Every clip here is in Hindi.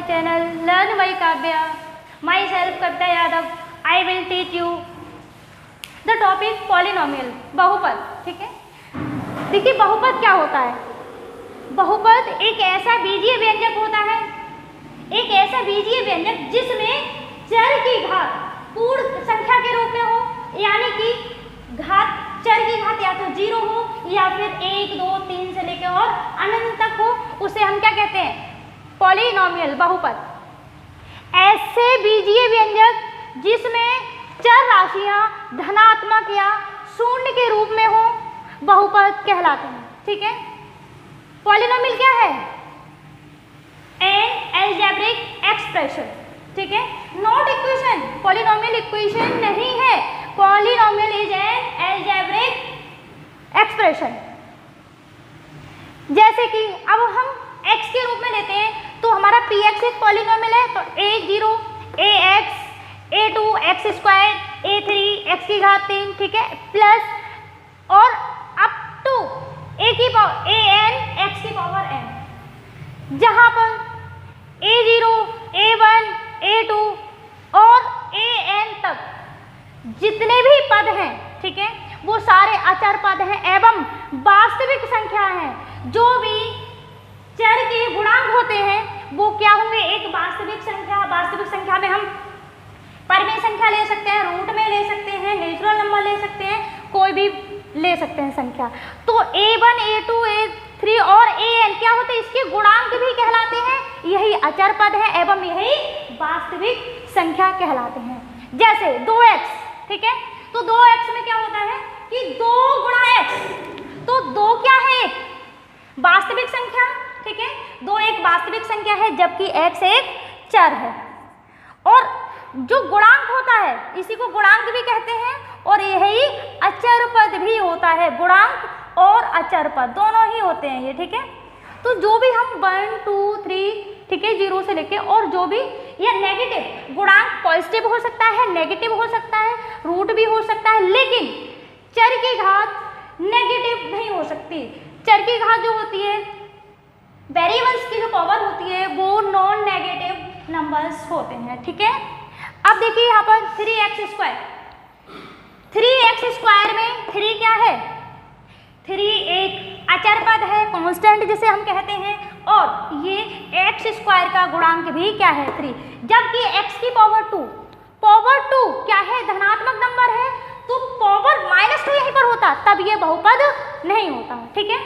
my channel Learn by Kavya. Myself Kavita Yadav. I will teach you the topic polynomial, बहुपद. ठीक है, देखिए बहुपद क्या होता है. बहुपद एक ऐसा बीजीय व्यंजक होता है, एक ऐसा बीजीय व्यंजक जिसमें चर की घात पूर्ण संख्या के रूप में हो, यानी कि घात चर की घात या तो 0 हो या फिर 1, 2, 3 से लेकर और अनंत तक हो, उसे हम क्या कहते हैं? पॉलिनोमियल, बहुपद. ऐसे बीजीय व्यंजक जिसमें चर राशियां धनात्मक या शून्य के रूप में हो, बहुपद कहलाते हैं. ठीक है, पॉलिनोमियल क्या है? N algebraic expression. ठीक है, नॉट इक्वेशन. पॉलिनोमियल इक्वेशन नहीं है. Polynomial is an algebraic expression. जैसे कि अब हम x के रूप में लेते हैं तो हमारा px एक पॉलिनोमियल है, तो a0 ax a2 x square a3 x की घात 3. ठीक है, प्लस और अप टू a की पावर an x की पावर n, जहां पर a0 a1 a2 और an तक जितने भी पद हैं, ठीक है, वो सारे अचर पद हैं एवं वास्तविक संख्या हैं. जो भी चर के गुणांक होते हैं वो क्या होंगे? एक वास्तविक संख्या. वास्तविक संख्या में हम परमेय संख्या ले सकते हैं, रूट में ले सकते हैं, नेचुरल नंबर ले सकते हैं, कोई भी ले सकते हैं संख्या. तो a1 a2 a3 और an क्या होते हैं? इसके गुणांक भी कहलाते हैं. यही अचर पद है एवं यही वास्तविक संख्या कहलाते हैं. जैसे 2x, ठीक है, तो 2x में क्या होता है कि 2 गुणा x, तो 2 क्या है? एक वास्तविक संख्या. ठीक है, 2 एक वास्तविक संख्या है जबकि x एक चर है. और जो गुणांक होता है इसी को गुणांक भी कहते हैं और यही अचर पद भी होता है. गुणांक और अचर पद दोनों ही होते हैं ये. ठीक है, तो जो भी हम 1 2 3, ठीक है, 0 से लेके और जो भी या नेगेटिव गुणांक पॉजिटिव हो सकता है, नेगेटिव हो सकता है, रूट भी हो सकता है, लेकिन चर की घात नेगेटिव नहीं हो सकती. चर की घात जो होती है, वेरिएबल्स की जो पावर होती है वो नॉन नेगेटिव नंबर्स होते हैं. ठीक है, अब देखिए यहाँ पर 3x स्क्वायर. 3x स्क्वायर में 3 क्या है? 3 एक अचर पद है, कांस्टेंट जिसे हम कहते हैं, और ये x स्क्वायर का गुणांक भी क्या है? 3. जबकि x की पावर 2 क्या है? धनात्मक नंबर है, तो पावर -2 यहीं पर होता तब ये बहुपद नहीं होता. ठीक है,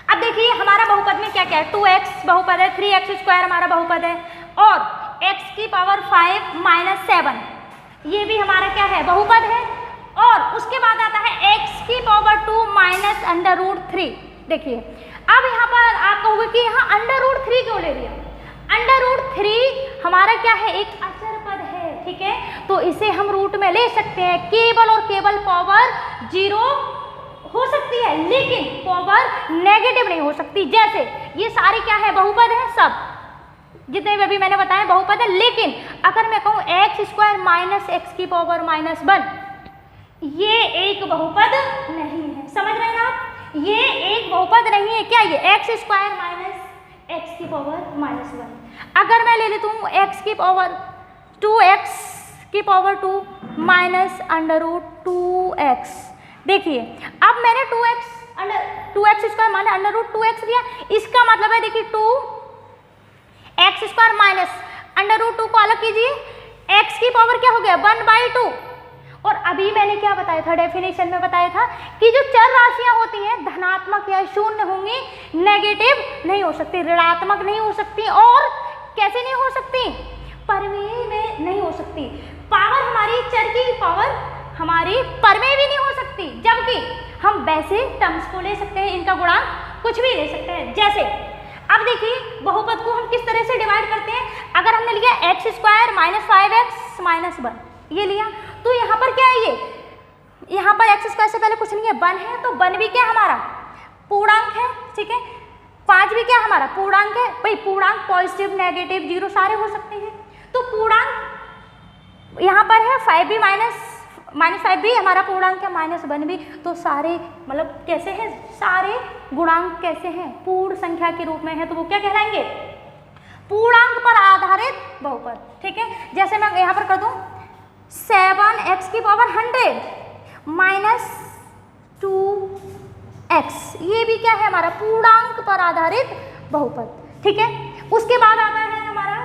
अब देखिए हमारा बहुपद में क्या क्या है? 2x बहुपद है, 3x स्क्वायर हमारा बहुपद है, और x की पावर 5 - 7 ये भी हमारा क्या है? बहुपद है. और उसके बाद आता है x की पावर 2 - √3. देखिए अब यहाँ पर आप कहोगे कि यहाँ √3 क्यों ले लिया? √3 हमारा क्या है? एक अचर पद है. ठीक है, तो इसे हम रूट में ले सकते हैं. केवल और केवल पावर 0 हो सकती है, लेकिन पावर नेगेटिव नहीं हो सकती. जैसे ये सारे क्या है? बहुपद है. सब जितने भी अभी मैंने बताया बहुपद है. लेकिन अगर मैं कहूँ x स्क्वायर माइनस x की पावर -1, ये एक बहुपद नहीं है. समझ रहे हैं आप? ये एक बहुपद नहीं है. क्या ये? x स्क्वायर माइनस x की पावर -1. अगर मैं ले लेता हूँ x की पावर 2x की पावर 2 माइनस √2x. देखिए अब मैंने 2x स्क्वायर माना √2x लिया. इसका मतलब है देखिए 2x स्क्वायर माइनस √2 को अलग कीजिए, x की पावर क्या हो गया? 1/2. और अभी मैंने क्या बताया था? डेफिनेशन में बताया था कि जो चर राशियां होती हैं धनात्मक या शून्य होंगी, नेगेटिव नहीं हो सकती, ऋणात्मक नहीं हो सकती, और कैसे नहीं हो सकती? परमेय में नहीं हो सकती. पावर हमारी चर की पावर हमारी परमेय भी नहीं हो सकती, जबकि हम वैसे टर्म्स को ले सकते हैं, इनका गुणांक कुछ भी ले सकते हैं. जैसे अब देखिए बहुपद को हम किस तरह से डिवाइड करते हैं. अगर हमने लिया x स्क्वायर -5x -1 ये लिया, तो यहाँ पर क्या है? ये यहाँ पर x स्क्वायर से पहले कुछ नहीं है, 1 है, तो 1 भी क्या हमारा? पूर्णांक है. ठीक है, 5 भी क्या हमारा? पूर्णांक है. भाई पूर्णांक पॉजिटिव नेगेटिव 0 सारे हो सकते हैं. तो पूर्णांक यहाँ पर है 5 भी -5 भी हमारा पूर्णांक है, -1 भी. तो सारे मतलब कैसे हैं? सारे गुणांक कैसे हैं? पूर्ण संख्या के रूप में है, तो वो क्या कहलाएंगे? पूर्णांक पर आधारित बहुपद, ठीक है। जैसे मैं यहाँ पर कर दूं 7x की पावर 100 माइनस 2x, ये भी क्या है हमारा पूर्णांक पर आधारित बहुपद, ठीक है। उसके बाद आता है हमारा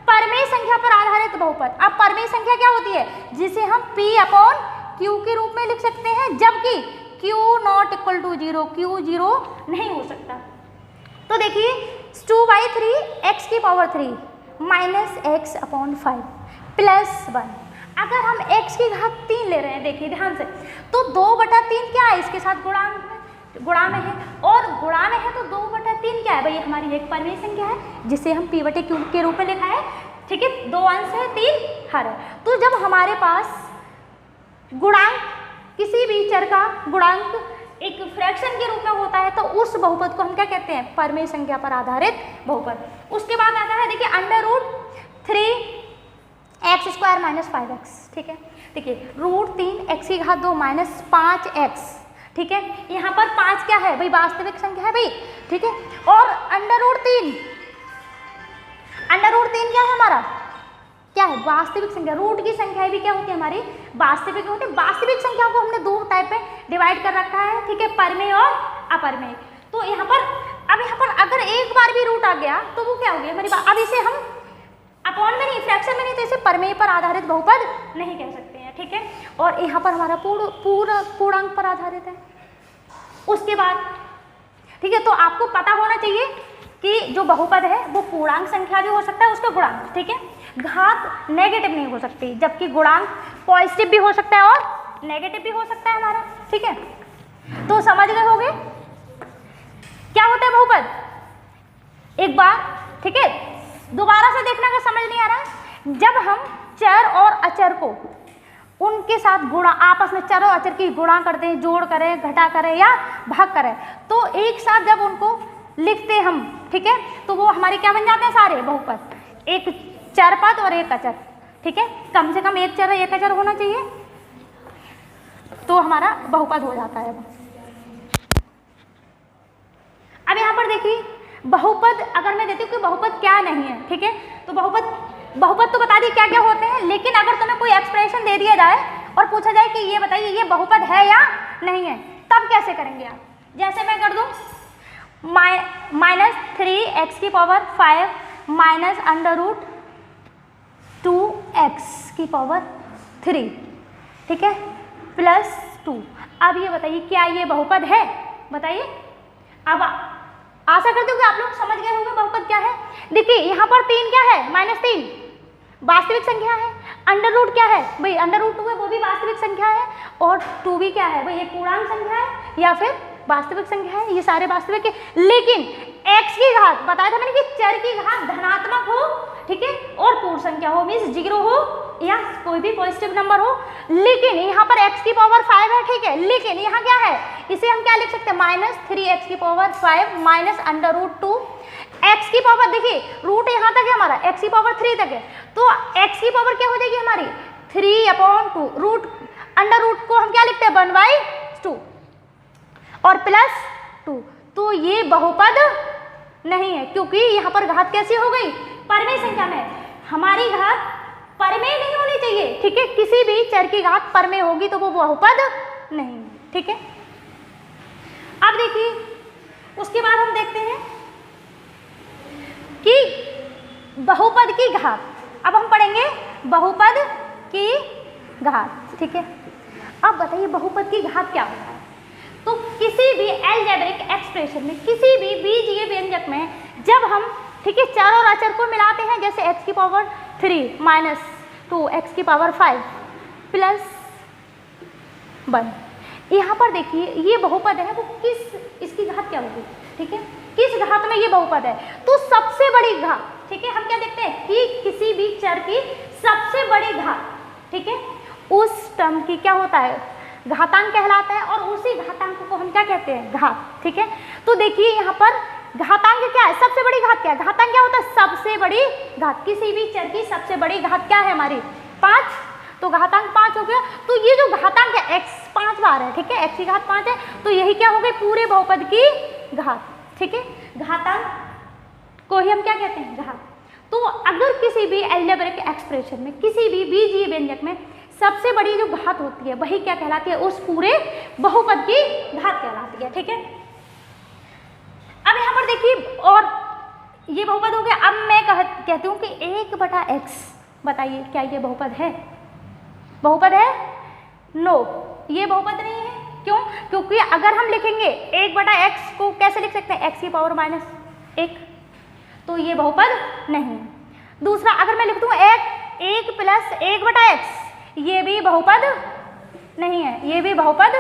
परमेय संख्या पर आधारित बहुपद। अब परमेय संख्या क्या होती है, जिसे हम p अपॉन q के रूप में लिख सकते हैं, जबकि q not equal to 0, q 0 नहीं हो सकता। तो देखिए 2/3 x की power 3 minus x upon 5 plus 1। अगर हम x की घात 3 ले रहे हैं, देखिए ध्यान से, तो 2/3 क्या है, इसके साथ गुणा में है, और गुणा में है तो 2/3 क्या है भाई, हमारी एक परमेय संख्या है जिसे हम p/q के रूप में लिखा है, ठीक है। 2 अंश है, 3 हर है। तो जब हमारे पास गुणांक, किसी भी चर का गुणांक एक फ्रैक्शन के रूप में होता है, तो उस बहुपद को हम क्या कहते हैं, परमेय संख्या पर आधारित बहुपद। उसके बाद आता है देखिए √3x² माइनस 5x, ठीक है। देखिए √3x की घात 2 माइनस 5x, ठीक है। यहाँ पर 5 क्या है भाई, वास्तविक संख्या है भाई, ठीक है। और √3 क्या है हमारा, क्या है, वास्तविक संख्या। रूट की संख्या भी क्या होती है हमारी, वास्तविक होती है। वास्तविक संख्या को हमने 2 टाइप में डिवाइड कर रखा है, ठीक है, परमेय और अपरमेय। तो यहाँ पर अब यहाँ पर अगर एक बार भी रूट आ गया तो वो क्या हो गया हमारी, अब इसे हम अपॉन में नहीं, फ्रैक्शन में नहीं, तो इसे परमेय पर आधारित बहुपद नहीं कह सकते हैं, ठीक है। और यहाँ पर हमारा पूर्णांक पर आधारित है। उसके बाद ठीक है, तो आपको पता होना चाहिए कि जो बहुपद है वो पूर्णांक संख्या भी हो सकता है, उसका गुणांक, ठीक है। घात नेगेटिव नहीं हो सकती, जबकि गुणांक पॉजिटिव भी हो सकता है और नेगेटिव भी हो सकता है हमारा, ठीक है। तो समझ गए होंगे क्या होता है बहुपद, एक बार, ठीक है, दोबारा से देखना अगर समझ नहीं आ रहा है। जब हम चर और अचर को उनके साथ गुणा, आपस में चर और अचर की गुणा करते हैं, जोड़ करें, घटा करें या भाग करें, तो एक साथ जब उनको लिखते हम, ठीक है, तो वो हमारे क्या बन जाते हैं, सारे बहुपद, एक चर पद और एक अचर, ठीक है। कम से कम एक चर एक अचर होना चाहिए, तो हमारा बहुपद हो जाता है। अब यहाँ पर देखिए बहुपद अगर मैं देती हूँ कि बहुपद क्या नहीं है, ठीक है, तो बहुपद तो बता दी क्या क्या होते हैं, लेकिन अगर तुम्हें कोई एक्सप्रेशन दे दिया जाए और पूछा जाए कि ये बताइए ये बहुपद है या नहीं है, तब कैसे करेंगे आप। जैसे मैं कर दूँ -3x की पावर 5 माइनस √2x की पावर 3, ठीक है, प्लस 2। अब ये बताइए क्या ये बहुपद है, बताइए। अब आशा करती हूँ कि आप लोग समझ गए होंगे बहुपद क्या है। देखिए यहाँ पर 3 क्या है, -3 वास्तविक संख्या है, √2 क्या है भाई, √2 है, वो भी वास्तविक संख्या है, और 2 भी क्या है भाई, एक पूर्णांक संख्या है या फिर वास्तविक संख्या है, ये सारे वास्तविक है। लेकिन x की घात बताया था मैंने कि चर की घात धनात्मक हो, ठीक है, और पूर्ण संख्या हो, मीन्स 0 हो या कोई भी पॉजिटिव नंबर हो। लेकिन यहाँ पर x की पावर 5 है, ठीक है, लेकिन यहाँ क्या है, इसे हम क्या लिख सकते हैं, -3x की पावर 5 माइनस √2 x की पावर, देखिए रूट यहाँ तक है हमारा, x की पावर 3 तक है, तो x की पावर क्या हो जाएगी हमारी 3/2, √2 को हम क्या लिखते हैं 1/2 और प्लस 2। तो ये बहुपद नहीं है, क्योंकि यहाँ पर घात कैसी हो गई, परमेय संख्या में। हमारी घात परमेय नहीं होनी चाहिए, ठीक है, किसी भी चर की घात परमेय होगी तो वो बहुपद नहीं, ठीक है। अब देखिए उसके बाद हम देखते हैं कि बहुपद की घात। अब हम पढ़ेंगे बहुपद की घात, ठीक है। अब बताइए बहुपद की घात क्या होता है। तो किसी भी अलजेब्रिक एक्सप्रेशन में, किसी भी बीजीय व्यंजक में जब हम, ठीक है, चर और अचर को मिलाते हैं, जैसे x की पावर 3 माइनस 2x की पावर 5 प्लस 1, यहाँ पर देखिए ये बहुपद है, वो किस, इसकी घात क्या होगी, ठीक है, किस घात में ये बहुपद है, तो सबसे बड़ी घात, ठीक है। हम क्या देखते हैं कि किसी भी चर की सबसे बड़ी घात, ठीक है, उस टर्म की क्या होता है, घातांक कहलाता है, और उसी घातांक को हम क्या कहते हैं, घात, ठीक है। तो देखिए यहाँ पर घातांक क्या है, सबसे बड़ी घात क्या है, घातांक क्या होता है, सबसे बड़ी घात। किसी भी चर की सबसे बड़ी घात क्या है हमारी 5, तो घातांक 5 हो गया। तो ये जो घातांक है x 5 बार है, ठीक है, x की घात 5 है, तो यही क्या हो गई पूरे बहुपद की घात, ठीक है। घातांक को ही हम क्या कहते हैं, घात। तो अगर किसी भी अलजेब्रिक एक्सप्रेशन में, किसी भी बीजीय व्यंजक में सबसे बड़ी जो घात होती है वही क्या कहलाती है, उस पूरे बहुपद की घात कहलाती है। ठीक है, अब यहाँ पर देखिए, और ये बहुपद हो गया। अब मैं कहती हूँ कि 1/x, बताइए क्या ये बहुपद है? बहुपद है? नो, ये बहुपद नहीं है। क्यों? क्योंकि अगर हम लिखेंगे 1/x को कैसे लिख सकते हैं, x की पावर -1, तो ये बहुपद नहीं है। दूसरा, अगर मैं लिख दूँ 1 + 1/x, ये भी बहुपद नहीं है, ये भी बहुपद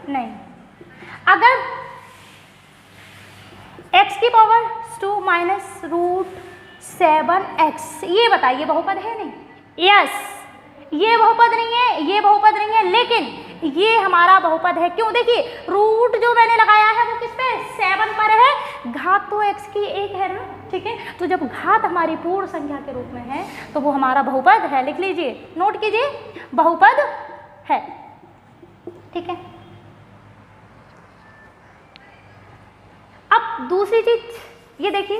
नहीं। अगर x की पावर 2 - √7x, ये बताइए बहुपद है? नहीं। यस, ये बहुपद नहीं है, ये बहुपद नहीं है, लेकिन ये हमारा बहुपद है। क्यों? देखिए, रूट जो मैंने लगाया है वो किस पे, 7 पर है, घात तो x की 1 है ना। ठीक है, तो जब घात हमारी पूर्ण संख्या के रूप में है तो वो हमारा बहुपद है। लिख लीजिए, नोट कीजिए, बहुपद है। ठीक है, अब दूसरी चीज ये देखिए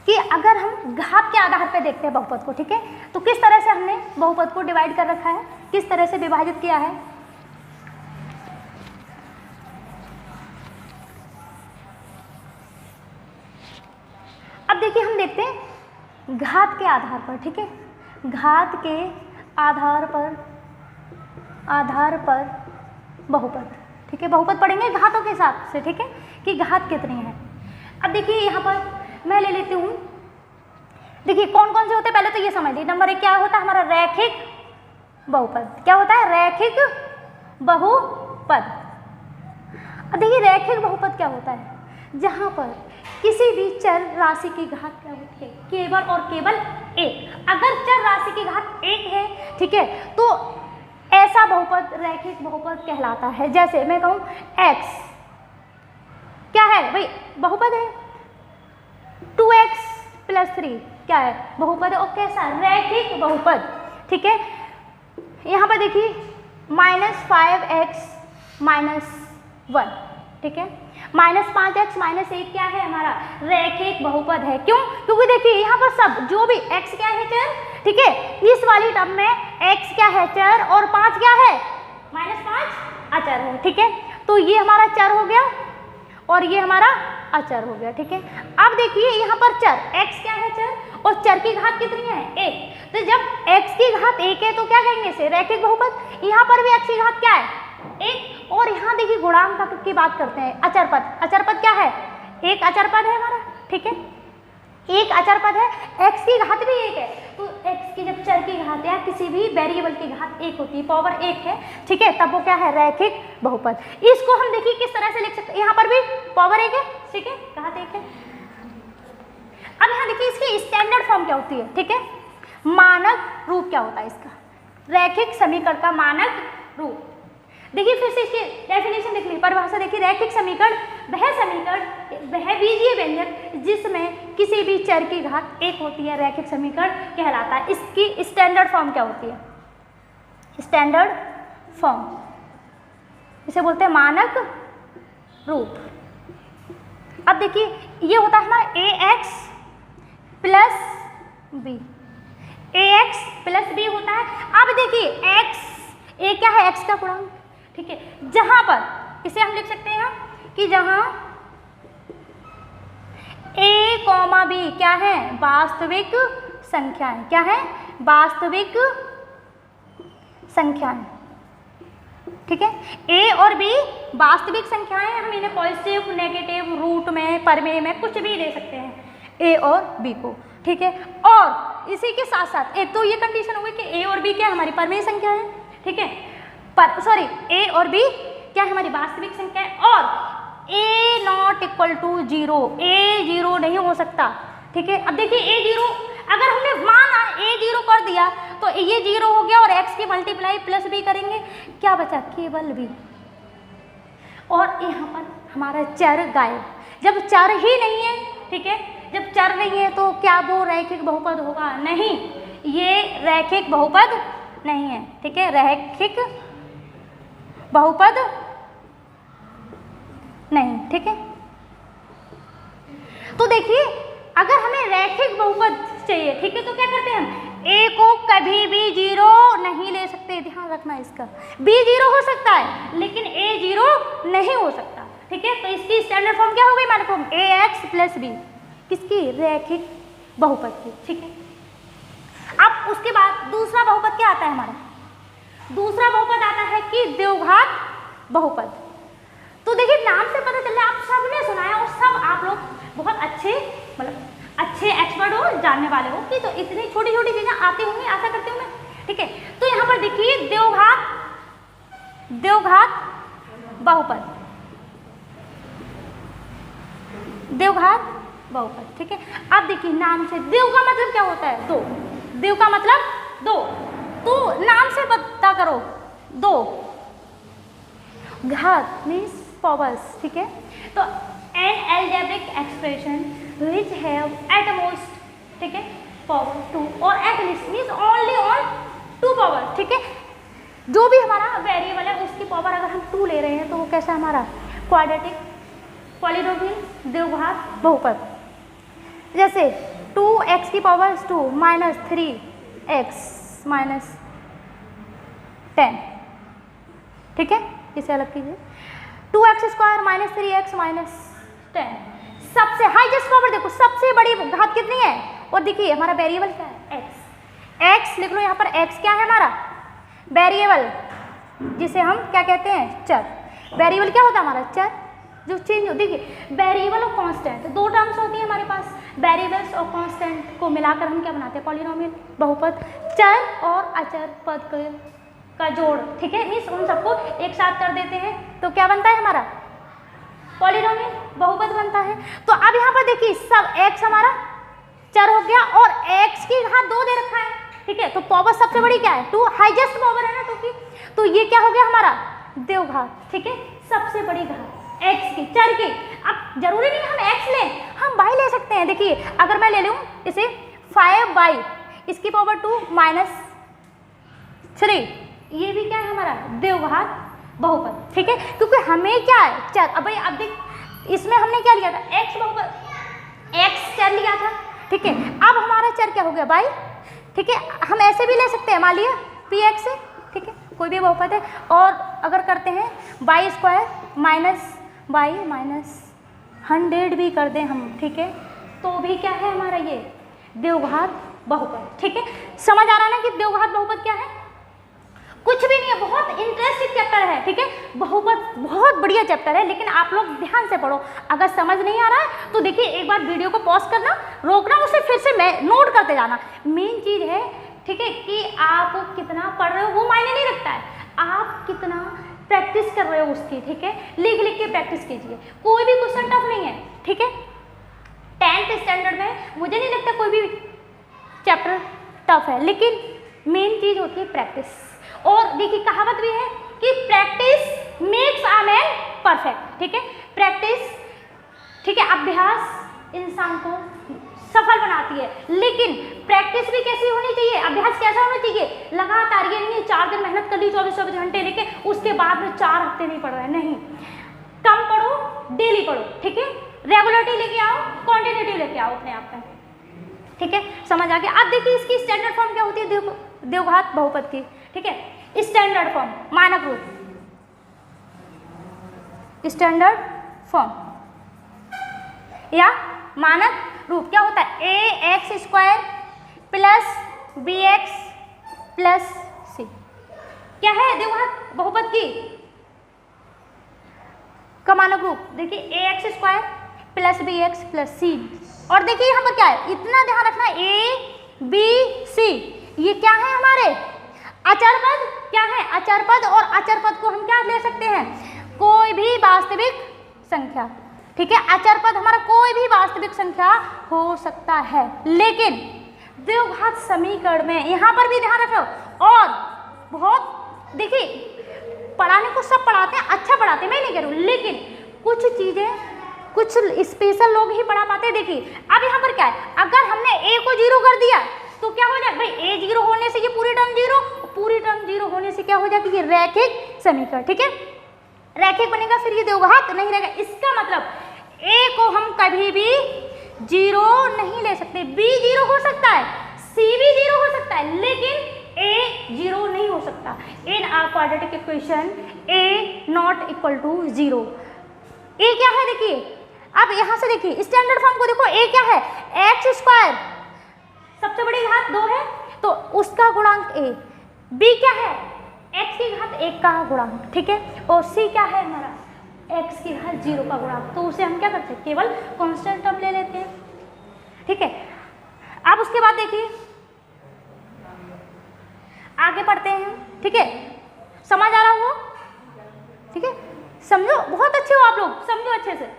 कि अगर हम घात के आधार पे देखते हैं बहुपद को, ठीक है, तो किस तरह से हमने बहुपद को डिवाइड कर रखा है, किस तरह से विभाजित किया है। अब देखिए, हम देखते हैं घात के आधार पर। ठीक है, घात के आधार पर बहुपद। ठीक है, बहुपद पढ़ेंगे घातों के हिसाब से। ठीक है, कि घात कितनी है। अब देखिए, यहाँ पर मैं ले लेती हूँ, देखिए कौन कौन से होते हैं, पहले तो ये समझ लीजिए। नंबर 1 क्या होता है हमारा, रैखिक बहुपद। क्या होता है? रैखिक बहुपद। अब देखिए, रैखिक बहुपद क्या होता है, जहाँ पर किसी भी चर राशि की घात क्या होती है, केवल और केवल 1। अगर चर राशि की घात 1 है, ठीक है, तो ऐसा बहुपद रैखिक बहुपद कहलाता है। जैसे मैं कहूँ x क्या है भाई, बहुपद है। 2x + 3 क्या है, बहुपद है। और कैसा, रैखिक बहुपद। ठीक है, यहाँ पर देखिए -5x - 1, ठीक है, -5x - 1 क्या है हमारा, रैखिक बहुपद है। क्यों? क्योंकि देखिए यहाँ पर सब जो भी x क्या है, चर। ठीक है, इस वाली टर्म में x क्या है, चर, और 5 क्या है, -5 अचर है। ठीक है, तो ये हमारा चर हो गया और ये हमारा अचर हो गया। ठीक है, अब देखिए यहाँ पर चर x क्या है, चर, और चर की घात कितनी है, 1। तो जब x की घात 1 है तो क्या कहेंगे इसे, रैखिक बहुपद। यहाँ पर भी x की घात क्या है, 1। और यहाँ देखिए गुणांक की बात करते हैं, अचरपद। अचरपद क्या है, एक अचरपद है हमारा। ठीक है, एक अचरपद है, x की घात भी 1 है। तो x की जब चर की घात या किसी भी वेरिएबल की घात 1 होती है, पावर 1 है, ठीक है, तब वो क्या है, रैखिक बहुपद। इसको हम देखिए किस तरह से लिख सकते हैं, यहाँ पर भी पावर 1 है, ठीक है, घात 1 है। अब यहाँ देखिए इसकी स्टैंडर्ड फॉर्म क्या होती है, ठीक है, मानक रूप क्या होता है इसका, रैखिक समीकरण का मानक रूप। देखिए फिर से इसकी डेफिनेशन देख लीजिए, परिभाषा देखिए, रैखिक समीकरण वह बीजीय व्यंजक जिसमें किसी भी चर की घात 1 होती है, रैखिक समीकरण कहलाता है। इसकी स्टैंडर्ड फॉर्म क्या होती है, स्टैंडर्ड फॉर्म इसे बोलते हैं मानक रूप। अब देखिए ये होता है हमारा ax + b, ax + b होता है। अब देखिए x, a क्या है, x का गुणांक, ठीक है, जहां पर इसे हम लिख सकते हैं कि जहां a, b क्या है, वास्तविक संख्याएं, क्या है, वास्तविक संख्याएं। ठीक है, a और b वास्तविक संख्याएं, हम इन्हें पॉजिटिव, नेगेटिव, रूट में, परमेय में कुछ भी ले सकते हैं a और b को। ठीक है, और इसी के साथ साथ एक तो ये कंडीशन हो गई कि a और b क्या हमारी परमेय संख्या है, ठीक है, a और b क्या है हमारी वास्तविक संख्या है, और a ≠ 0, a 0 नहीं हो सकता। ठीक है, अब देखिए a 0 अगर हमने माना a 0 कर दिया तो ये 0 हो गया, और x की मल्टीप्लाई +b करेंगे, क्या बचा, केवल b, और यहाँ पर हमारा चर गायब। जब चर ही नहीं है, ठीक है, जब चर नहीं है तो क्या वो रैखिक बहुपद होगा, नहीं, ये रैखिक बहुपद नहीं है। ठीक है, रैखिक बहुपद नहीं। ठीक है, तो देखिए अगर हमें रैखिक बहुपद चाहिए, ठीक है, तो क्या करते हैं हम, ए को कभी भी 0 नहीं ले सकते, ध्यान रखना इसका। बी 0 हो सकता है लेकिन ए 0 नहीं हो सकता, ठीक है। तो इसकी स्टैंडर्ड फॉर्म क्या हो गई हमारे फॉर्म, ए एक्स प्लस बी, किसकी, रैखिक बहुपद की, ठीक है। अब उसके बाद दूसरा बहुपद क्या आता है हमारा, दूसरा बहुपद आता है कि द्विघात बहुपद। तो देखिए नाम से पता चल रहा है आप सबने सुना है और सब आप लोग बहुत अच्छे, मतलब अच्छे एक्सपर्ट हो, जानने वाले हो कि तो इतनी छोटी छोटी चीजें आती होंगी, आशा करते होंगे, ठीक है। तो यहाँ पर देखिए द्विघात बहुपद, द्विघात बहुपद, ठीक है। अब देखिए नाम से द्विव का मतलब क्या होता है, दो, द्विव का मतलब दो, तो नाम से पता करो, दो, घात मीन्स पावर्स, ठीक है। तो N algebraic expression which have at most, ठीक है, power 2 और at least means only on 2 power, ठीक है। जो भी हमारा वेरिएबल है उसकी पावर अगर हम 2 ले रहे हैं तो वो कैसा हमारा क्वाड्रेटिक पॉलिनोमियल द्विघात बहुपद। जैसे 2x की पावर 2 माइनस 3x माइनस 10, ठीक है, इसे अलग कीजिए, 2x square minus 3x minus 10, सबसे हाईएस्ट पावर देखो, सबसे बड़ी घात कितनी है, और देखिए हमारा वेरिएबल क्या है, x लिख लो यहाँ पर, x क्या है हमारा वेरिएबल, जिसे हम क्या कहते हैं, चर। वेरिएबल क्या होता है हमारा, चर जो चेंज हो, देखिए वेरिएबल और कांस्टेंट दो टर्म्स होती है हमारे पास, वेरिएबल्स और कांस्टेंट को मिलाकर हम क्या बनाते हैं, पॉलिनोमियल बहुपद, चर और अचर पद का जोड़, ठीक है, मीन्स उन सबको एक साथ कर देते हैं तो क्या बनता है हमारा पॉलिनोमियल बहुपद बनता है। तो अब यहाँ पर देखिए सब x हमारा चर हो गया और x की घात 2 दे रखा है, ठीक है। तो पावर सबसे बड़ी क्या है, 2, हाईएस्ट पावर है ना 2 की, तो ये क्या हो गया हमारा द्विघात, ठीक है, सबसे बड़ी घात x की, चर की। अब जरूरी नहीं हम x लें, हम y ले सकते हैं। देखिए अगर मैं ले लूँ इसे 5y, इसकी पावर 2 माइनस 3, ये भी क्या है हमारा द्विघात बहुपद, ठीक है, क्योंकि हमें क्या है चर। अब भाई अब देख इसमें हमने क्या लिया था, x बहुपद, x चर लिया था, ठीक है। अब हमारा चर क्या हो गया y, ठीक है। हम ऐसे भी ले सकते हैं, मान लिया px से, ठीक है, कोई भी बहुपद है। और अगर करते हैं y square minus y minus 100 भी कर दें हम, ठीक है, तो भी क्या है हमारा ये द्विघात बहुपद, ठीक है। समझ आ रहा है ना कि द्विघात बहुपद क्या है, कुछ भी नहीं है, बहुत इंटरेस्टिंग चैप्टर है, ठीक है, बहुपद बहुत बढ़िया चैप्टर है, लेकिन आप लोग ध्यान से पढ़ो। अगर समझ नहीं आ रहा है तो देखिए एक बार वीडियो को पॉज करना, रोकना, उसे फिर से मैं नोट करते जाना। मेन चीज़ है, ठीक है, कि आप कितना पढ़ रहे हो वो मायने नहीं रखता है, आप कितना प्रैक्टिस कर रहे हो उसकी, ठीक है। लिख लिख के प्रैक्टिस कीजिए, कोई भी क्वेश्चन टफ नहीं है, ठीक है। 10th स्टैंडर्ड में मुझे नहीं लगता कोई भी चैप्टर टफ है, लेकिन मेन चीज़ होती है प्रैक्टिस। और देखिए कहावत भी है कि practice makes a man perfect, ठीक है, प्रैक्टिस, ठीक है, अभ्यास इंसान को सफल बनाती है, लेकिन प्रैक्टिस भी कैसी होनी चाहिए, अभ्यास कैसा होना चाहिए, लगातार, ये नहीं 4 दिन मेहनत कर ली 24 घंटे लेके उसके बाद में 4 हफ्ते नहीं पढ़ रहे, नहीं, कम पढ़ो, डेली पढ़ो, ठीक है, रेगुलरिटी लेके आओ, कॉन्टिन्यूटी लेके आओ अपने आप में, ठीक है, समझ आ गया। अब देखिए इसकी स्टैंडर्ड फॉर्म क्या होती है द्विघात बहुपद की, ठीक है, स्टैंडर्ड फॉर्म, मानक रूप, स्टैंडर्ड फॉर्म या मानक रूप क्या होता है, a x square plus b x plus c, क्या है द्विघात बहुपद की का मानक रूप। देखिए a x square plus b x plus c, और देखिए यहाँ पर क्या है, इतना ध्यान रखना, ए बी सी ये क्या है हमारे अचर पद, क्या है अचर पद, और अचर पद को हम क्या ले सकते हैं, कोई भी वास्तविक संख्या, ठीक है, अचर पद हमारा कोई भी वास्तविक संख्या हो सकता है, लेकिन द्विघात समीकरण में यहाँ पर भी ध्यान रखो। और बहुत देखिए पढ़ाने को सब पढ़ाते हैं, अच्छा पढ़ाते हैं, मैं नहीं कह रही हूँ, लेकिन कुछ चीजें कुछ स्पेशल लोग ही पढ़ा पाते हैं। देखिए अब यहाँ पर क्या है, अगर हमने a को 0 कर दिया तो क्या हो जाए भाई, a 0 होने से ये पूरी टर्म 0, पूरी टर्म 0 होने से क्या हो जाएगी, ये रैखिक समीकरण, ठीक है, रैखिक बनेगा, फिर ये द्विघात नहीं रहेगा। इसका मतलब a को हम कभी भी जीरो नहीं ले सकते, बी जीरो हो सकता है, सी भी जीरो हो सकता है, लेकिन ए जीरो नहीं हो सकता। In our quadratic equation a not equal to zero. A क्या है देखिए, अब यहां से देखिए स्टैंडर्ड फॉर्म को देखो, ए क्या है, एक्स स्क्वायर सबसे बड़ी घात 2 है तो उसका गुणांक ए, बी क्या है एक्स की घात 1 का गुणांक, ठीक है, और सी क्या है हमारा एक्स की घात 0 का गुणांक। तो उसे हम क्या करते हैं, केवल कांस्टेंट टर्म ले लेते हैं, ठीक है। अब उसके बाद देखिए आगे पढ़ते हैं, ठीक है, समझ आ रहा हो, ठीक है, समझो, बहुत अच्छे हो आप लोग, समझो अच्छे से।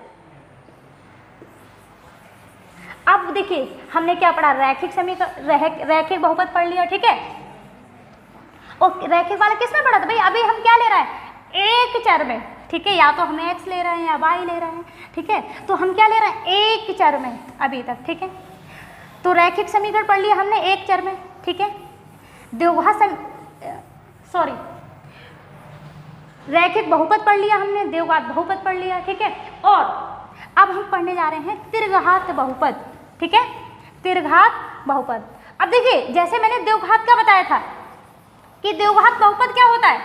अब देखिए हमने क्या पढ़ा, रैखिक बहुपद पढ़ लिया, ठीक है, और रैखिक वाला किसमें पढ़ा था भाई, अभी हम क्या ले रहे हैं एक चर में, ठीक है, या तो हम एक्स ले रहे हैं या वाई ले रहे हैं, ठीक है, तो हम क्या ले रहे हैं एक चर में अभी तक, ठीक है। तो रैखिक समीकरण पढ़ लिया हमने एक चर में, ठीक है, रैखिक बहुपद पढ़ लिया हमने, द्विघात बहुपद पढ़ लिया, ठीक है, और अब हम पढ़ने जा रहे हैं त्रिघात बहुपद, ठीक है, त्रिघात बहुपद। अब देखिए जैसे मैंने द्विघात का बताया था कि द्विघात बहुपद क्या होता है,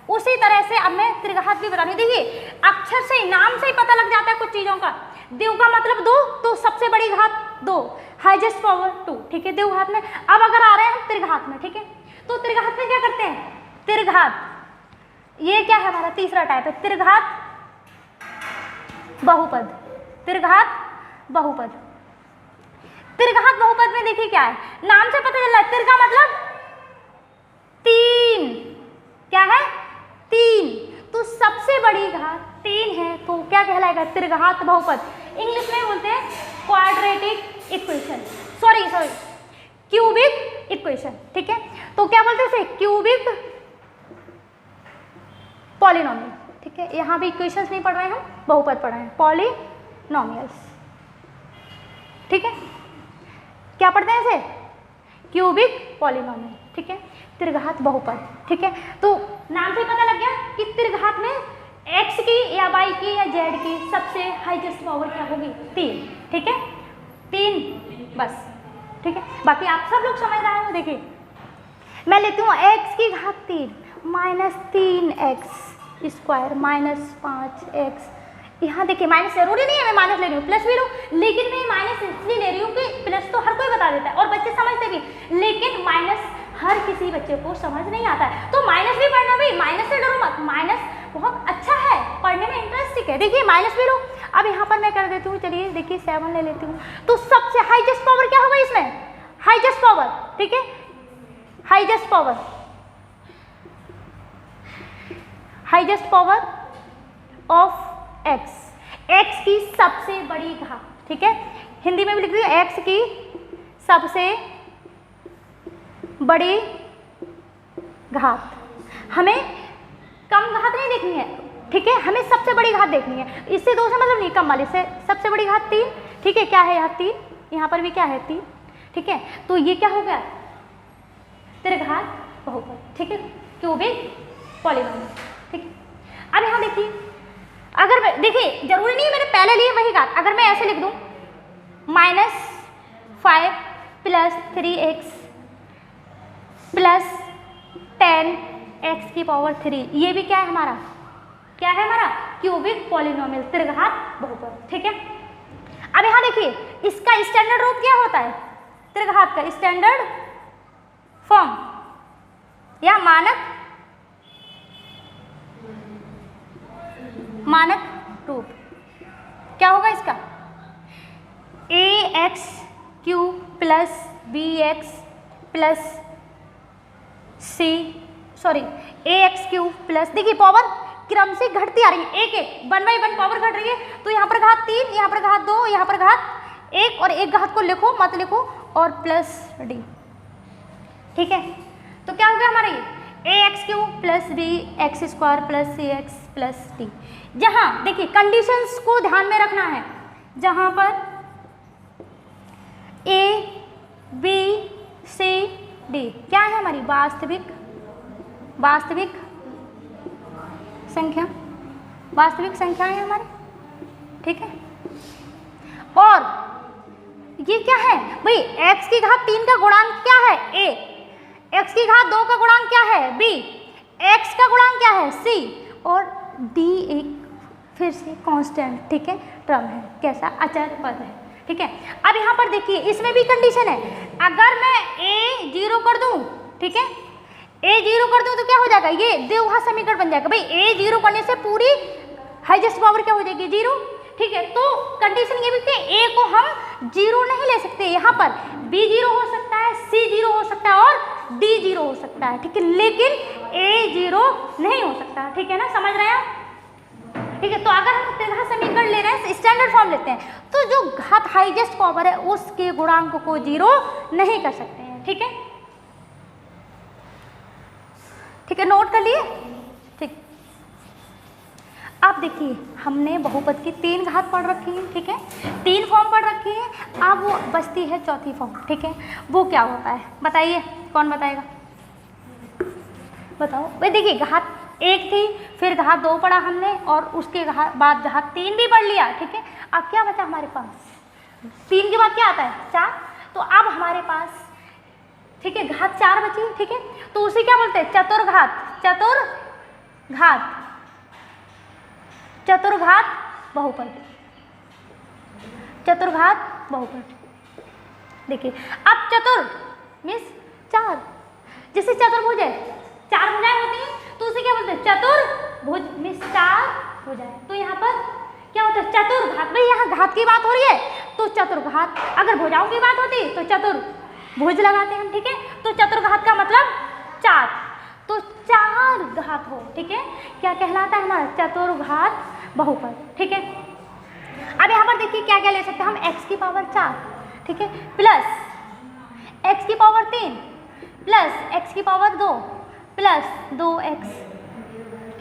उसी तरह से अब मैं त्रिघात भी बता रही हूँ। देखिए अक्षर से, नाम से ही पता लग जाता है कुछ चीजों का। द्विघात का मतलब 2, तो सबसे बड़ी घात 2, हाईएस्ट पावर 2, ठीक है, द्विघात में। अब अगर आ रहे हैं हम त्रिघात में, ठीक है, तो त्रिघात में क्या करते हैं, त्रिघात, ये क्या है हमारा तीसरा टाइप है, त्रिघात बहुपद, त्रिघात बहुपद। त्रिघात बहुपद में देखिए क्या है, नाम से पता चल रहा है, त्रिघा मतलब 3, क्या है 3, तो सबसे बड़ी घात 3 है, तो क्या कहलाएगा त्रिघात बहुपद। इंग्लिश में बोलते हैं quadratic equation, sorry cubic equation, ठीक है, तो क्या बोलते हैं इसे, क्यूबिक पॉलिनोमियल, ठीक है, यहाँ भी इक्वेशंस नहीं पढ़ रहे हैं हम, बहुपद पढ़ रहे हैं, पॉलिनोमियल्स, ठीक है, क्या पढ़ते हैं इसे, क्यूबिक पॉलिनोमियल, ठीक है, त्रिघात बहुपद, ठीक है। तो नाम से पता लग गया कि त्रिघात में x की या y की या z की सबसे हाईएस्ट पावर क्या होगी, 3, ठीक है, 3 बस, ठीक है, बाकी आप सब लोग समझ रहे हो। देखिए मैं लेती हूँ x की घात 3 minus 3x square minus 5x, यहाँ देखिए माइनस जरूरी नहीं है मैं माइनस ले रही हूँ, प्लस भी लूँ, लेकिन मैं माइनस इसलिए ले रही हूँ कि प्लस तो हर कोई बता देता है और बच्चे समझते भी, लेकिन माइनस हर किसी बच्चे को समझ नहीं आता है, तो माइनस भी पढ़ना भाई, माइनस से डरो मत, माइनस बहुत अच्छा है, पढ़ने में इंटरेस्टिंग है। देखिए माइनस भी लो, अब यहाँ पर मैं कर देती हूँ, चलिए देखिए 7 ले लेती हूँ, तो सबसे हाईएस्ट पावर क्या होगा इसमें, हाईएस्ट पावर, ठीक है, highest power, highest power of x की सबसे बड़ी घात, ठीक है, हिंदी में भी लिख रही हूँ x की सबसे बड़ी घात। हमें कम घात नहीं देखनी है, ठीक है, हमें सबसे बड़ी घात देखनी है, इससे 2 से मतलब नहीं, कम वाले से सबसे बड़ी घात 3, ठीक है, क्या है यहाँ 3, यहाँ पर भी क्या है 3, ठीक है, तो ये क्या हो गया त्रिघात बहुपद, ठीक है, क्यूबिक पॉलिनोमियल, ठीक है। अब यहाँ देखिए, अगर देखिए जरूरी नहीं है मैंने पहले लिए वही घात, अगर मैं ऐसे लिख दूं -5 प्लस 3x प्लस 10x की पावर 3, ये भी क्या है हमारा, क्या है हमारा क्यूबिक पॉलिनोमियल, त्रिघात बहुपद, ठीक है। अब यहाँ देखिए इसका स्टैंडर्ड रूप क्या होता है, त्रिघात का स्टैंडर्ड फॉर्म या मानक रूप क्या होगा इसका, ax³ plus bx plus ax³ plus, देखिए पावर क्रम से घटती आ रही है, एक एक 1 by 1 पावर घट रही है, तो यहाँ पर घात 3, यहाँ पर घात 2, यहाँ पर घात 1, और एक घात को लिखो मत लिखो, और प्लस d, ठीक है। तो क्या हो गया हमारा ये ax³ plus bx² plus cx plus d। जहाँ देखिए कंडीशंस को ध्यान में रखना है, जहाँ पर a b c d क्या है हमारी वास्तविक संख्या है हमारी, ठीक है, और ये क्या है भाई, x की घात 3 का गुणांक क्या है a, x की घात 2 का गुणांक क्या है b, x का गुणांक क्या है c, और d एक फिर से कांस्टेंट, ठीक है, टर्म है, कैसा, अचर पद है, ठीक है। अब यहाँ पर देखिए इसमें भी कंडीशन है, अगर मैं a 0 कर दूं, ठीक है, a 0 कर दूं तो क्या हो जाएगा, ये द्विघात समीकरण बन जाएगा भाई, a 0 करने से पूरी हाईएस्ट पावर क्या हो जाएगी 0, ठीक है। तो कंडीशन ये भी कि a को हम 0 नहीं ले सकते, यहाँ पर b 0 हो सकता है, c 0 हो सकता है और d 0 हो सकता है, ठीक है, लेकिन a 0 नहीं हो सकता, ठीक है ना, समझ रहे हैं आप, ठीक है। तो अगर हम द्विघात समीकरण ले रहे हैं, स्टैंडर्ड फॉर्म लेते हैं, तो जो घात हाईएस्ट पावर है उसके गुणांक को 0 नहीं कर सकते हैं, ठीक है, ठीक है, नोट कर लिए, ठीक। अब देखिए हमने बहुपद की 3 घात पढ़ रखी है, ठीक है, 3 फॉर्म पढ़ रखी है, अब वो बचती है चौथी फॉर्म, ठीक है, वो क्या होता है बताइए, कौन बताएगा, बताओ भाई। देखिए घात 1 थी, फिर घात 2 पढ़ा हमने, और उसके बाद घात 3 भी पढ़ लिया, ठीक है। अब क्या बचा हमारे पास, 3 के बाद क्या आता है 4, तो अब हमारे पास, ठीक है, घात 4 बची, ठीक है, तो उसे क्या बोलते हैं चतुर्घात, चतुर्घात, चतुर्घात बहुपद, चतुर्घात बहुपद। देखिए अब चतुर मीन्स 4, जैसे चतुर्भुज है 4 भुजाएं होती हैं, तो उसे क्या बोलते हैं चतुर्भुज मीन्स 4 भुजाएं। तो यहाँ पर क्या होता है चतुर्घात, भाई यहाँ घात की बात हो रही है तो चतुर्घात, अगर भुजाओं की बात होती तो चतुर्भुज लगाते हैं हम, ठीक है। तो चतुर्घात का मतलब 4, तो 4 घात हो, ठीक है, क्या कहलाता है हमारा चतुर्घात बहुपद, ठीक है। अब यहाँ पर देखिए क्या क्या ले सकते हैं हम, x की पावर 4, ठीक है, प्लस x की पावर 3 प्लस x की पावर 2 प्लस 2x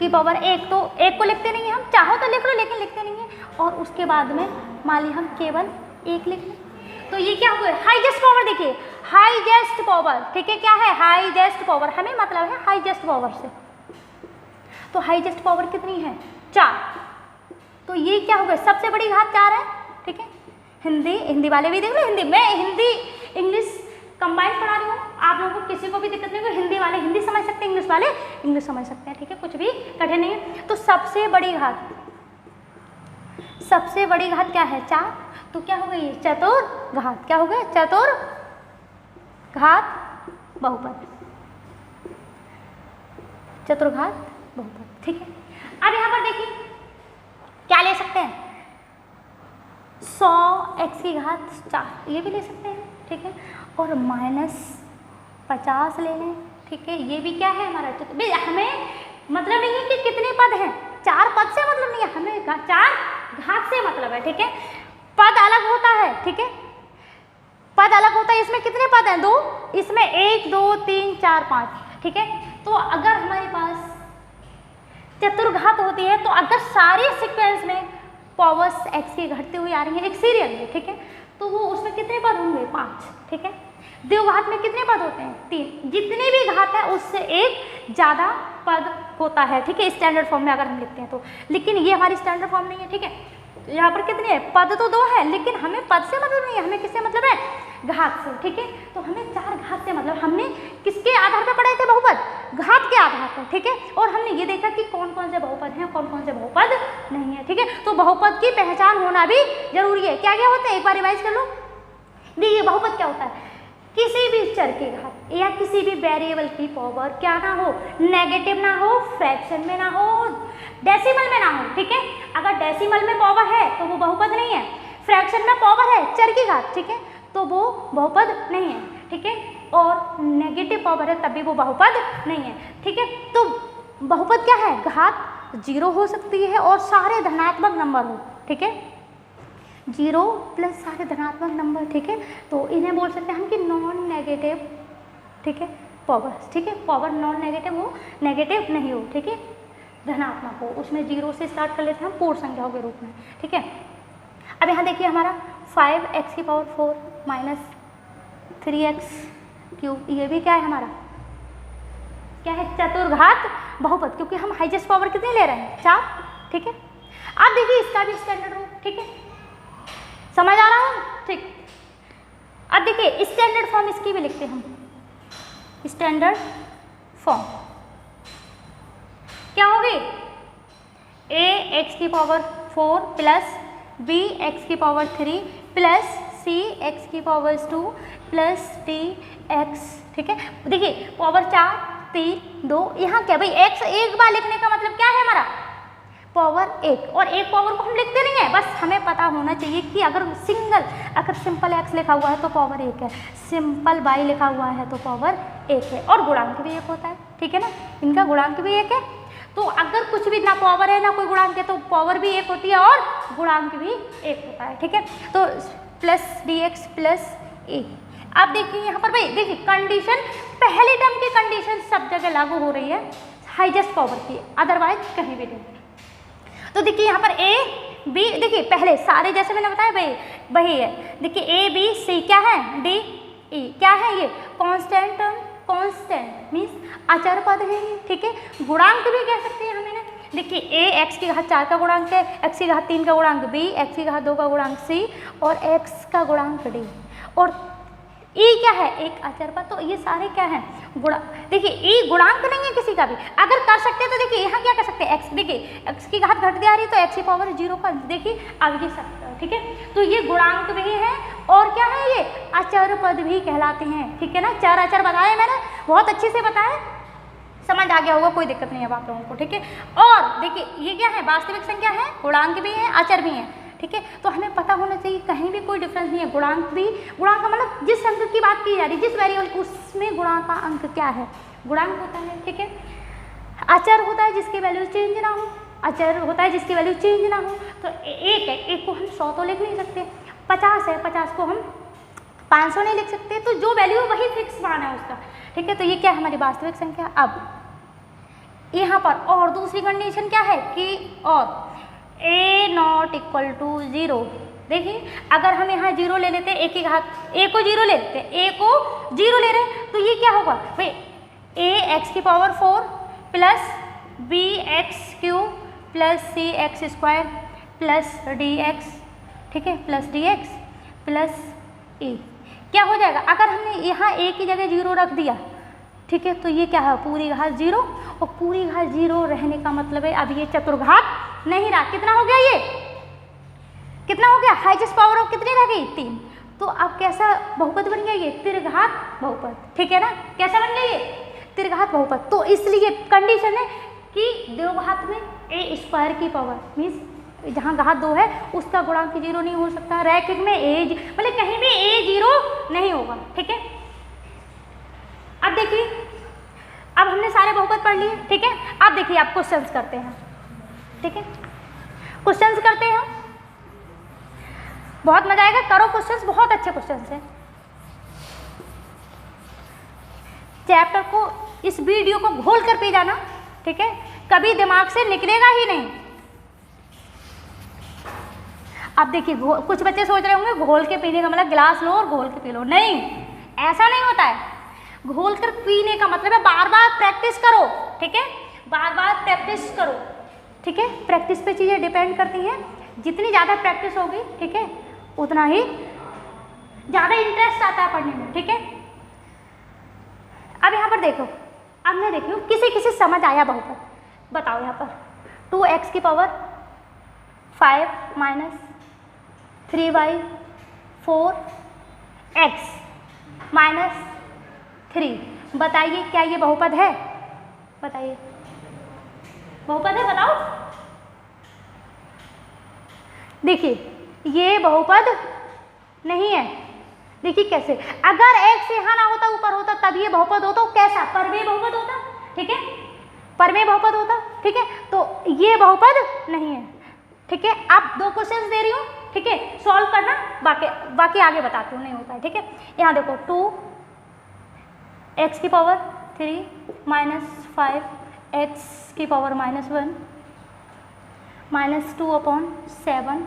की पावर 1, तो 1 को लिखते नहीं है हम, चाहो तो लिख लो लेकिन लिखते नहीं है, और उसके बाद में मान ली हम केवल 1 लिख लें, तो ये क्या हुआ हाईएस्ट पावर, देखिए हाईएस्ट पावर, ठीक है, क्या है हाईएस्ट पावर, हमें मतलब है हाईएस्ट पावर से, तो हाईएस्ट पावर कितनी है 4, तो ये क्या हो गया सबसे बड़ी घात 4 है, ठीक है। हिंदी वाले भी देख लो, हिंदी मैं हिंदी इंग्लिश कंबाइंड पढ़ा रही हूँ, आप लोगों को किसी को भी दिक्कत नहीं होगी, हिंदी वाले हिंदी समझ सकते हैं, इंग्लिश वाले इंग्लिश समझ सकते हैं, ठीक है, कुछ भी कठिन नहीं है। तो सबसे बड़ी घात क्या है 4, तो क्या हो गई चतुर्घात, क्या हो गया चतुर्घात बहुपद, चतुर्घात बहुपद, ठीक है। अब यहाँ पर देखिए क्या ले सकते हैं 100x की घात 4, ये भी ले सकते हैं, ठीक है, और -50 ले लें, ठीक है, ये भी क्या है हमारा, तो हमें मतलब नहीं है कि कितने पद हैं, 4 पद से मतलब नहीं है, हमें 4 घात से मतलब है, ठीक है। पद अलग होता है, ठीक है, पद अलग होता है, इसमें कितने पद हैं 2, इसमें 1 2 3 4 5, ठीक है। तो अगर हमारे पास चतुर्घात होती है, तो अगर सारे सीक्वेंस में पावर्स x की घटती हुई आ रही है एक सीरियल में, ठीक है, तो वो उसमें कितने पद होंगे 5, ठीक है। द्विघात में कितने पद होते हैं 3, जितनी भी घात है उससे एक ज़्यादा पद होता है, ठीक है, स्टैंडर्ड फॉर्म में अगर हम लिखते हैं तो, लेकिन ये हमारी स्टैंडर्ड फॉर्म नहीं है, ठीक है। तो यहाँ पर कितने हैं पद तो 2 है, लेकिन हमें पद से मतलब नहीं है, हमें किससे मतलब है घात से, ठीक है। तो हमें 4 घात से मतलब, हमने किसके आधार पर पढ़े थे बहुपद, घात के आधार पर, ठीक है, और हमने ये देखा कि कौन कौन से बहुपद हैं, कौन कौन से बहुपद नहीं है, ठीक है। तो बहुपद की पहचान होना भी जरूरी है, क्या क्या होता है एक बार रिवाइज कर लो। देखिए बहुपद क्या होता है, किसी भी चर की घात या किसी भी वेरिएबल की पावर क्या ना हो, नेगेटिव ना हो, फ्रैक्शन में ना हो, डेसिमल में ना हो, ठीक है। अगर डेसिमल में पावर है तो वो बहुपद नहीं है, फ्रैक्शन में पावर है चर की घात, ठीक है, तो वो बहुपद नहीं है, ठीक है, और नेगेटिव पावर है तब भी वो बहुपद नहीं है, ठीक है। तो बहुपद क्या है, घात 0 हो सकती है और सारे धनात्मक नंबर हो, ठीक है, 0 प्लस सारे धनात्मक नंबर, ठीक है, तो इन्हें बोल सकते हैं हम कि नॉन नेगेटिव, ठीक है, पावर, ठीक है, पावर नॉन नेगेटिव हो, नेगेटिव नहीं हो, ठीक है, धनात्मक हो, उसमें 0 से स्टार्ट कर लेते हैं हम पूर्ण संख्याओं के रूप में, ठीक है। अब यहाँ देखिए हमारा 5x की पावर 4 माइनस 3x क्यूब, ये भी क्या है हमारा, क्या है चतुर्घात बहुपद, क्योंकि हम हाईएस्ट पावर कितने ले रहे हैं 4, ठीक है। अब देखिए इसका भी स्टैंडर्ड रूप, ठीक है, समझ आ रहा है, ठीक। अब देखिए स्टैंडर्ड फॉर्म इसकी भी लिखते हैं हम, स्टैंडर्ड फॉर्म क्या होगी, a x की पावर 4 प्लस b x की पावर 3 प्लस c x की पावर 2 प्लस d x, ठीक है। देखिए पावर 4 3 2, यहाँ क्या भाई x एक बार लिखने का मतलब क्या है हमारा, पावर 1, और एक पावर को हम लिखते नहीं है, बस हमें पता होना चाहिए कि अगर सिंपल x लिखा हुआ है तो पावर 1 है, सिंपल y लिखा हुआ है तो पावर 1 है, और गुणांक भी 1 होता है, ठीक है ना, इनका गुणांक भी 1 है। तो अगर कुछ भी ना पावर है ना कोई गुणांक है तो पावर भी 1 होती है और गुणांक भी 1 होता है, ठीक है। तो प्लस dx प्लस ए। अब देखिए यहाँ पर भाई देखिए कंडीशन, पहली टर्म की कंडीशन सब जगह लागू हो रही है हाईएस्ट पावर की, अदरवाइज कहीं भी नहीं। तो देखिए यहाँ पर ए बी, देखिए पहले सारे जैसे मैंने बताया भाई वही है, देखिए ए बी सी क्या है, डी ई क्या है, ये कांस्टेंट टर्म, कांस्टेंट मीन्स अचर पद है, ठीक है। गुणांक भी कह सकते हैं हमें ना, देखिए ए एक्स की घात 4 का गुणांक है, एक्स की घात 3 का गुणांक बी, एक्स की घात 2 का गुणांक सी और एक्स का गुणांक डी, और ई क्या है, एक अचर पद। तो ये सारे क्या है गुणा, देखिए ई गुणांक नहीं है किसी का भी, अगर कर सकते हैं तो देखिए यहाँ क्या कर सकते हैं, एक्स, देखिए एक्स की घात घट आ रही है तो एक्स की पावर 0 का देखिए आगे सकता है, ठीक है। तो ये गुणांक भी है और क्या है, ये अचर पद भी कहलाते हैं, ठीक है ना। 4 अचर बताए मैंने, बहुत अच्छे से बताया, समझ आ गया होगा, कोई दिक्कत नहीं है आप लोगों को, ठीक है। और देखिए ये क्या है, वास्तविक संख्या है, गुणांक भी है, अचर भी है, ठीक है। तो हमें पता होना चाहिए कहीं भी कोई डिफरेंस नहीं है, गुणांक भी, गुणांक का मतलब जिस अंक की बात की जा रही है, जिस वेरिएबल उसमें गुणांक का अंक क्या है, गुणांक होता है, ठीक है। अचर होता है जिसकी वैल्यू चेंज ना हो, अचर होता है जिसकी वैल्यू चेंज ना हो। तो एक है, एक को हम 100 तो लिख नहीं सकते, 50 है, 50 को हम 500 नहीं लिख सकते, तो जो वैल्यू वही फिक्स मान है उसका, ठीक है। तो ये क्या है हमारी वास्तविक संख्या। अब यहाँ पर और दूसरी कंडीशन क्या है कि और a नॉट इक्वल टू 0, देखिए अगर हम यहाँ 0 ले लेते हैं, ए की घात, ए को 0 ले लेते हैं, ए को 0 ले रहे हैं, तो ये क्या होगा भाई, a एक्स की power 4 plus b x cube plus c x square plus D x, ठीक है, प्लस डी एक्स प्लस ए, क्या हो जाएगा अगर हमने यहाँ a की जगह 0 रख दिया, ठीक है। तो ये क्या है, पूरी घात 0, और पूरी घात 0 रहने का मतलब है अब ये चतुर्घात नहीं रहा, कितना हो गया, ये कितना हो गया, हाईएस्ट पावर ऑफ कितनी रह गई, 3। तो अब कैसा बहुपद बन गया, ये त्रिघात बहुपद, ठीक है ना, कैसा बन गया ये त्रिघात बहुपद। तो इसलिए कंडीशन है कि द्विघात में ए स्क्वायर की पावर मीन्स जहाँ घात 2 है उसका गुणांक 0 नहीं हो सकता, रैखिक में ए मतलब कहीं भी ए 0 नहीं होगा, ठीक है। अब देखिए अब हमने सारे बहुपद पढ़ लिए, ठीक है। अब देखिए आप क्वेश्चंस करते हैं, ठीक है, क्वेश्चंस करते हैं, बहुत मजा आएगा, करो क्वेश्चंस, बहुत अच्छे क्वेश्चंस हैं। चैप्टर को, इस वीडियो को घोल कर पी जाना, ठीक है, कभी दिमाग से निकलेगा ही नहीं। अब देखिए कुछ बच्चे सोच रहे होंगे घोल के पीने का मतलब गिलास लो और घोल के पी लो, नहीं, ऐसा नहीं होता है। घोल कर पीने का मतलब है बार बार प्रैक्टिस करो, ठीक है, बार बार प्रैक्टिस करो, ठीक है। प्रैक्टिस पे चीज़ें डिपेंड करती हैं, जितनी ज़्यादा प्रैक्टिस होगी, ठीक है, उतना ही ज़्यादा इंटरेस्ट आता है पढ़ने में, ठीक है। अब यहाँ पर देखो, अब मैं देखी हूँ किसी किसी समझ आया बहुपद, बताओ यहाँ पर 2x की power 5 minus 3y 4x minus 3, बताइए क्या ये बहुपद है, बताइए बहुपद है, बताओ। देखिए ये बहुपद नहीं है, देखिए कैसे, अगर x यहाँ ना होता ऊपर होता तब ये बहुपद होता, कैसा, परमेय बहुपद होता, ठीक है, परमेय बहुपद होता, ठीक है। तो ये बहुपद नहीं है, ठीक है। आप 2 क्वेश्चंस दे रही हूँ, ठीक है, सॉल्व करना, बाकी आगे बताती हूँ, नहीं होता है, ठीक है। यहाँ देखो 2x की पावर 3 माइनस 5x की पावर -1 -2/7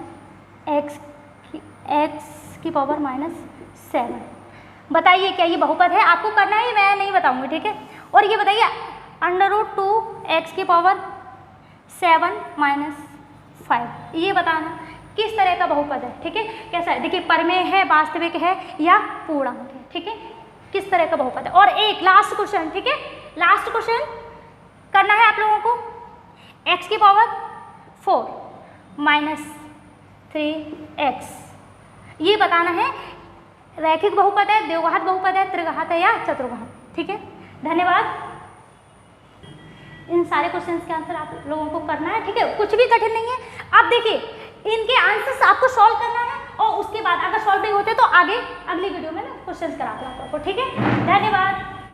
x की पावर -7, बताइए क्या ये बहुपद है, आपको करना है, मैं नहीं बताऊंगी, ठीक है। और ये बताइए √2x की पावर 7 - 5, ये बताना किस तरह का बहुपद है, ठीक है, कैसा है, देखिए परमेय है, वास्तविक है या पूर्णांक है, ठीक है, किस तरह का बहुपद है। और एक लास्ट क्वेश्चन, ठीक है, लास्ट क्वेश्चन करना है आप लोगों को, x की पावर 4 माइनस 3x, ये बताना है रैखिक बहुपद है, द्विघात बहुपद है, त्रिघात है या चतुर्घात, ठीक है। धन्यवाद। इन सारे क्वेश्चंस के आंसर आप लोगों को करना है, ठीक है, कुछ भी कठिन नहीं है। अब देखिए इनके आंसर्स आपको सॉल्व करना है और उसके बाद अगर सॉल्व नहीं होते तो आगे अगली वीडियो में ना क्वेश्चंस कराते हैं आपको, ठीक है। धन्यवाद।